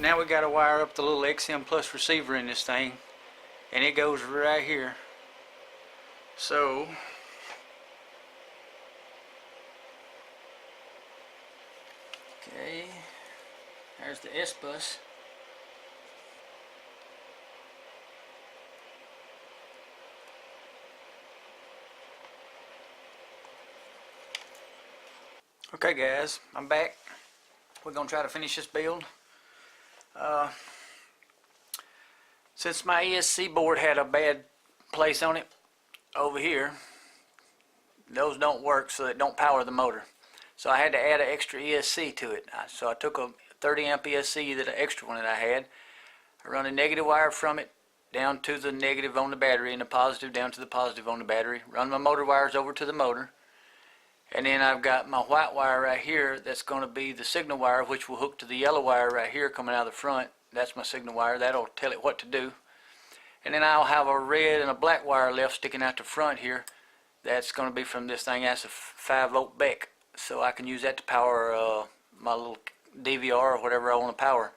now we got to wire up the little XM Plus receiver in this thing, and it goes right here. So okay, there's the S bus. Okay guys, I'm back. We're gonna try to finish this build. Since my ESC board had a bad place on it over here, those don't work, so it don't power the motor. So I had to add an extra ESC to it. So I took a 30 amp ESC, that extra one that I had. I run a negative wire from it down to the negative on the battery and the positive down to the positive on the battery. Run my motor wires over to the motor. And then I've got my white wire right here that's going to be the signal wire, which will hook to the yellow wire right here coming out of the front. That's my signal wire. That'll tell it what to do. And then I'll have a red and a black wire left sticking out the front here. That's going to be from this thing. That's a 5-volt Beck. So I can use that to power my little DVR or whatever I want to power.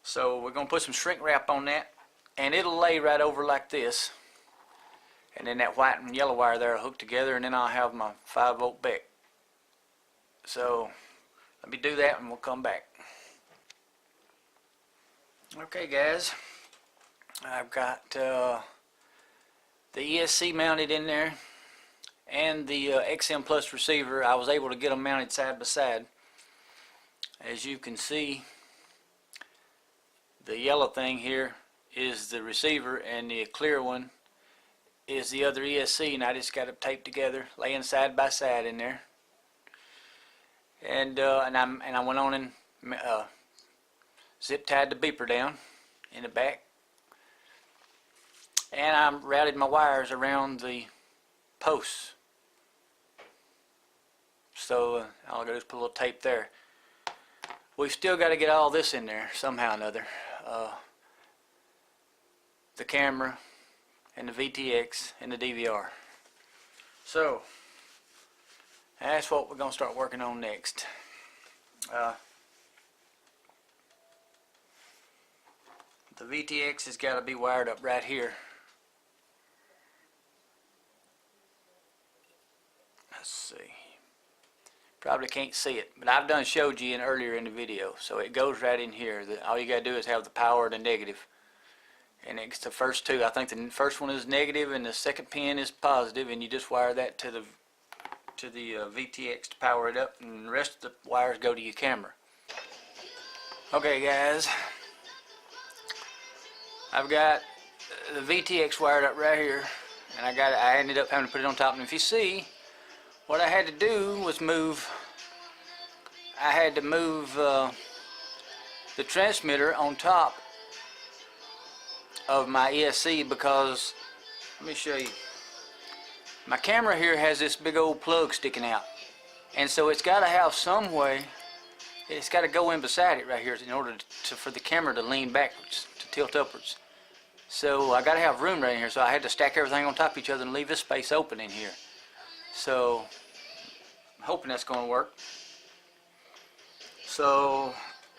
So we're going to put some shrink wrap on that. And it'll lay right over like this. And then that white and yellow wire there will hook together, and then I'll have my 5-volt Beck. So let me do that and we'll come back. Okay guys, I've got the ESC mounted in there and the XM Plus receiver. I was able to get them mounted side by side. As you can see, the yellow thing here is the receiver and the clear one is the other ESC, and I just got it taped together, laying side by side in there. And I went on and zip tied the beeper down in the back, and I routed my wires around the posts. So all I gotta do is put a little tape there. We've still got to get all this in there somehow or another. The camera and the VTX and the DVR. So that's what we're going to start working on next. The VTX has got to be wired up right here. Let's see. Probably can't see it, but I've done showed you earlier in the video. So it goes right in here. All you got to do is have the power and the negative. And it's the first two. I think the first one is negative and the second pin is positive, and you just wire that to the VTX to power it up, and the rest of the wires go to your camera. Okay guys, I've got the VTX wired up right here, and I ended up having to put it on top. And if you see, what I had to do was move the transmitter on top of my ESC, because let me show you, my camera here has this big old plug sticking out, and so it's got to have some way, it's got to go in beside it right here in order for the camera to lean backwards, to tilt upwards. So I got to have room right in here, so I had to stack everything on top of each other and leave this space open in here. So I'm hoping that's going to work. So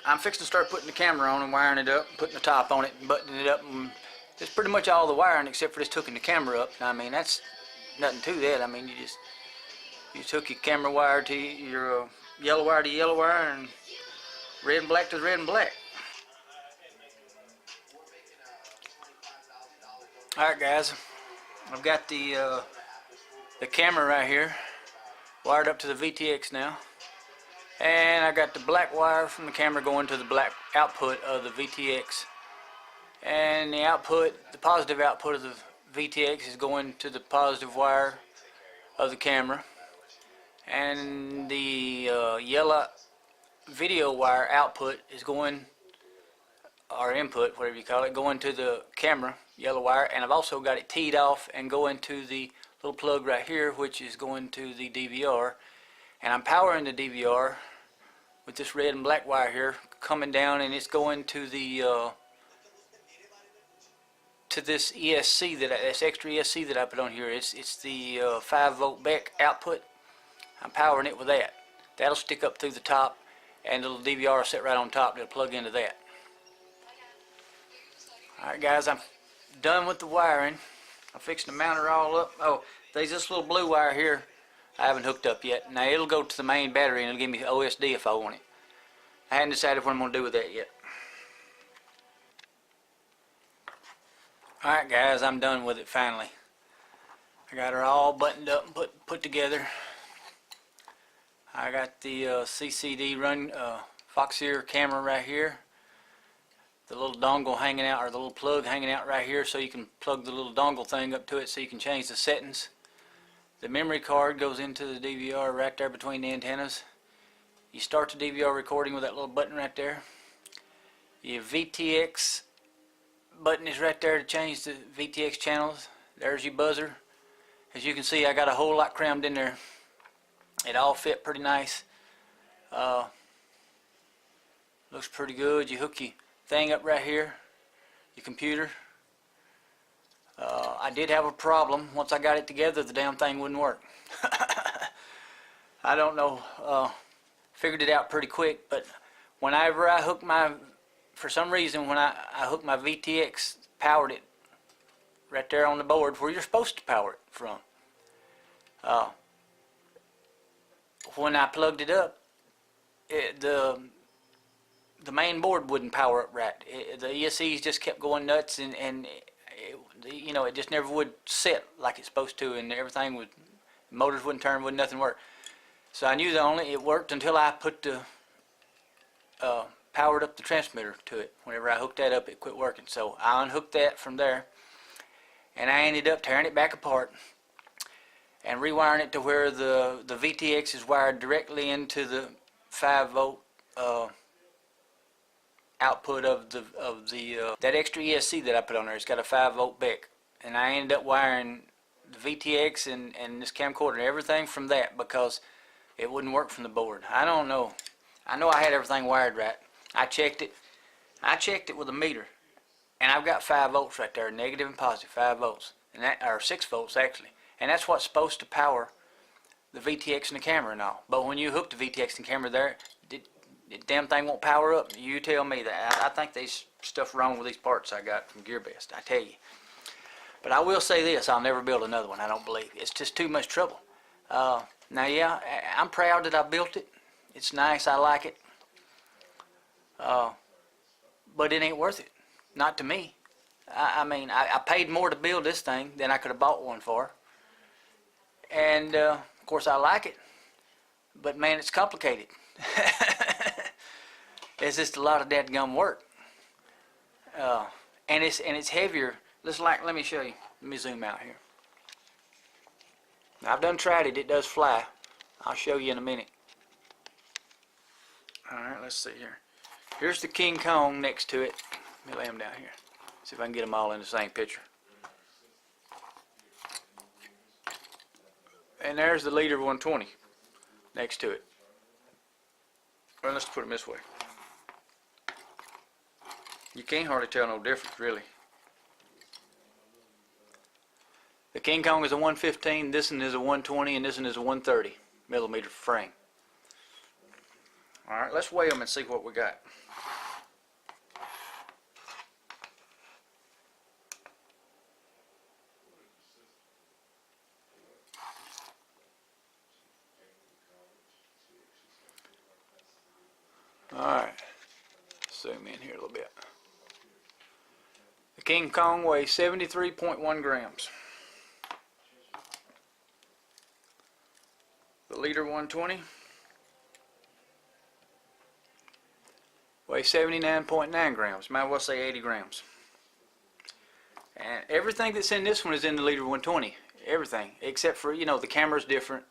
I'm fixing to start putting the camera on and wiring it up, putting the top on it and buttoning it up, and it's pretty much all the wiring except for just hooking the camera up. I mean, that's nothing to that. I mean, you just hook your camera wire to your yellow wire to yellow wire, and red and black to red and black. Alright guys, I've got the camera right here wired up to the VTX now. And I got the black wire from the camera going to the black output of the VTX, and the output, the positive output of the VTX is going to the positive wire of the camera, and the yellow video wire output is going, or input, whatever you call it, going to the camera, yellow wire. And I've also got it teed off and going to the little plug right here, which is going to the DVR. And I'm powering the DVR with this red and black wire here coming down, and it's going to the to this ESC, this extra ESC that I put on here. It's the 5-volt Beck output. I'm powering it with that. That'll stick up through the top, and the little DVR will sit right on top. It'll plug into that. Alright guys, I'm done with the wiring. I'm fixing to mount her all up. Oh, there's this little blue wire here I haven't hooked up yet. Now it'll go to the main battery and it'll give me OSD if I want it. I hadn't decided what I'm going to do with that yet. Alright guys, I'm done with it finally. I got her all buttoned up and put together. I got the CCD run Foxeer camera right here. The little dongle hanging out, or the little plug hanging out right here, so you can plug the little dongle thing up to it so you can change the settings. The memory card goes into the DVR right there between the antennas. You start the DVR recording with that little button right there. Your VTX button is right there to change the VTX channels. There's your buzzer. As you can see, I got a whole lot crammed in there. It all fit pretty nice. Looks pretty good. You hook your thing up right here, your computer. I did have a problem. Once I got it together, the damn thing wouldn't work. I don't know, figured it out pretty quick, but whenever I hooked for some reason, when I hooked my VTX, powered it right there on the board where you're supposed to power it from. When I plugged it up, the main board wouldn't power up right. The ESCs just kept going nuts, and you know, it just never would set like it's supposed to, and everything would, motors wouldn't turn, wouldn't nothing work. So I knew it worked until I put the powered up the transmitter to it. Whenever I hooked that up, it quit working. So I unhooked that from there, and I ended up tearing it back apart and rewiring it to where the VTX is wired directly into the 5-volt output of that extra ESC that I put on there. It's got a 5-volt BEC, and I ended up wiring the VTX and this camcorder and everything from that because it wouldn't work from the board. I don't know. I know I had everything wired right. I checked it. I checked it with a meter, and I've got 5 volts right there, negative and positive 5 volts, and that, or 6 volts actually, and that's what's supposed to power the VTX and the camera and all. But when you hook the VTX and camera there, the damn thing won't power up. You tell me that. I think there's stuff wrong with these parts I got from GearBest, I tell you. But I will say this, I'll never build another one, I don't believe. It's just too much trouble. Now yeah, I'm proud that I built it. It's nice, I like it. But it ain't worth it. Not to me. I mean, I paid more to build this thing than I could have bought one for. And of course I like it. But man, it's complicated. It's just a lot of dadgum work. And it's heavier. Let me show you. Let me zoom out here. Now, I've done tried it. It does fly. I'll show you in a minute. Alright, let's see here. Here's the King Kong next to it. Let me lay them down here. See if I can get them all in the same picture. And there's the Leader 120 next to it. Well, let's put them this way. You can't hardly tell no difference, really. The King Kong is a 115, this one is a 120, and this one is a 130 millimeter frame. Alright, let's weigh them and see what we got. Alright, zoom in here a little bit. The King Kong weighs 73.1 grams. The Leader 120 weighs 79.9 grams. Might well say 80 grams. And everything that's in this one is in the Leader 120. Everything, except for, you know, the camera's different.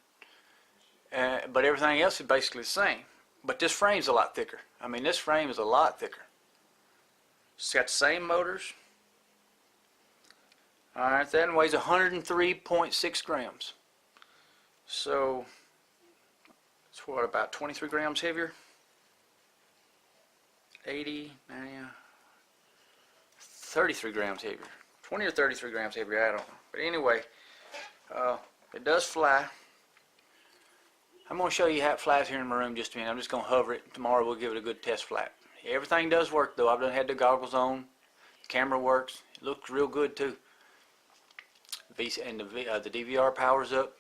But everything else is basically the same. But this frame's a lot thicker. I mean, this frame is a lot thicker. It's got the same motors. Alright, that one weighs 103.6 grams. So, it's what, about 23 grams heavier? 80, 90, 33 grams heavier. 20 or 33 grams heavier, I don't know. But anyway, it does fly. I'm going to show you how it flies here in my room just a minute. I'm just going to hover it. Tomorrow we'll give it a good test flat. Everything does work though. I've done had the goggles on. The camera works. It looks real good too. And the DVR powers up.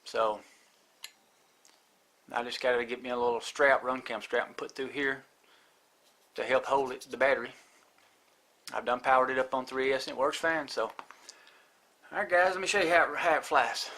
So I just got to get me a little strap, run cam strap, and put through here to help hold it, the battery. I've done powered it up on 3S and it works fine. So, alright guys, let me show you how it flies.